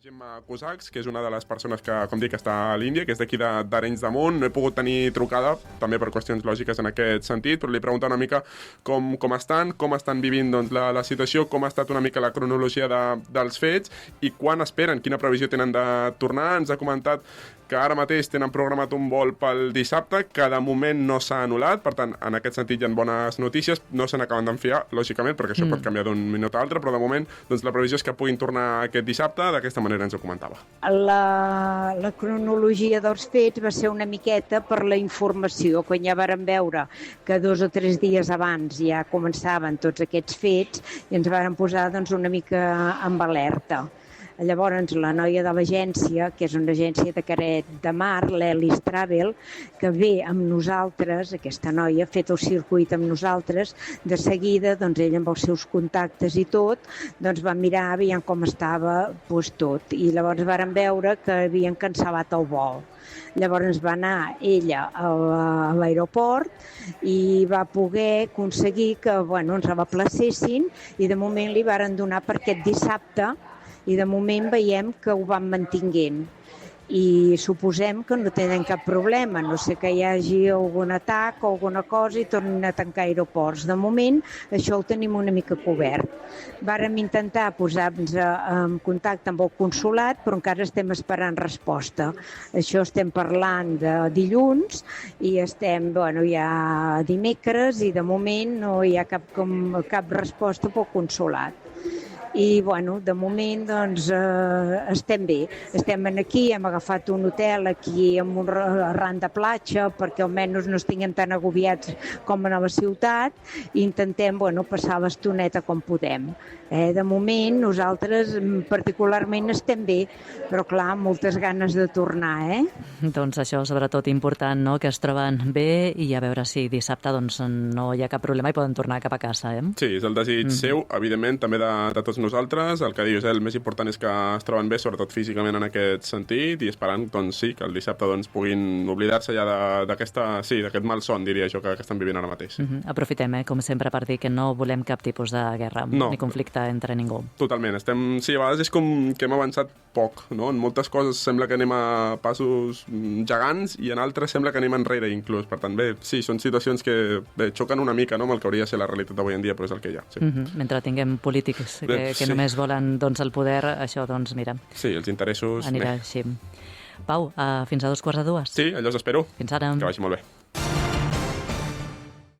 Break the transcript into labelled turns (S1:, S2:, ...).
S1: Gemma Cossacs, que és una de les persones que, com dic, està a l'Índia, que és d'aquí d'Arenys de Munt. No he pogut tenir trucada, també per qüestions lògiques en aquest sentit, però li pregunto una mica com estan vivint doncs, la situació, com ha estat una mica la cronologia dels fets i quan esperen, quina previsió tenen de tornar. Ens ha comentat que ara mateix tenen programat un vol pel dissabte, que de moment no s'ha anul·lat, per tant, en aquest sentit hi ha bones notícies, no se n'acaben d'enfiar, lògicament, perquè això pot canviar d'un minut a l'altre, però de moment doncs, la previsió és que puguin tornar aquest dissabte, d'aquesta manera ens ho comentava.
S2: La cronologia dels fets va ser una miqueta per la informació, quan ja vàrem veure que 2 o 3 dies abans ja començaven tots aquests fets i ens vàrem posar doncs, una mica amb alerta. Llavors, la noia de l'agència, que és una agència de Caret de Mar, l'Elis Travel, que ve amb nosaltres, aquesta noia ha fet el circuit amb nosaltres, de seguida, doncs ella amb els seus contactes i tot, doncs va mirar, veient com estava tot. I llavors vàrem veure que havien cancel·lat el vol. Llavors va anar ella a l'aeroport i va poder aconseguir que ens replacessin i de moment li varen donar per aquest dissabte i de moment veiem que ho van mantinguent i suposem que no tenen cap problema, no sé que hi hagi algun atac o alguna cosa i tornin a tancar aeroports. De moment això ho tenim una mica cobert. Vàrem intentar posar-nos en contacte amb el consolat, però encara estem esperant resposta. Això estem parlant de dilluns i estem ja dimecres i de moment no hi ha cap resposta pel consolat. I de moment doncs, estem bé. Estem aquí, hem agafat un hotel aquí amb un ran de platja perquè almenys no estiguem tan agobiats com a la ciutat i intentem passar l'estoneta com podem. De moment nosaltres particularment estem bé, però clar, moltes ganes de tornar.
S3: Doncs això sobretot important, no? Que es troben bé i a veure si dissabte doncs, no hi ha cap problema i poden tornar cap a casa.
S1: Sí, és el desig seu, evidentment, també de tots nosaltres. El que dius, el més important és que es troben bé, sobretot físicament en aquest sentit, i esperant doncs, sí, que el dissabte doncs, puguin oblidar-se ja d'aquest malson, diria jo, que estan vivint ara mateix.
S3: Aprofitem, com sempre, per dir que no volem cap tipus de guerra ni conflicte entre ningú.
S1: Totalment. Sí, a vegades és com que hem avançat poc, no? En moltes coses sembla que anem a passos gegants i en altres sembla que anem enrere inclús. Per tant, bé, sí, són situacions que xoquen una mica amb el que hauria de ser la realitat d'avui en dia, però és el que hi ha. Sí.
S3: Mentre tinguem polítics que només volen el poder, això, mira...
S1: Sí, els interessos...
S3: Anirà així. Pau, fins a 2:45.
S1: Sí, allò us espero.
S3: Fins ara.
S1: Que vagi molt bé.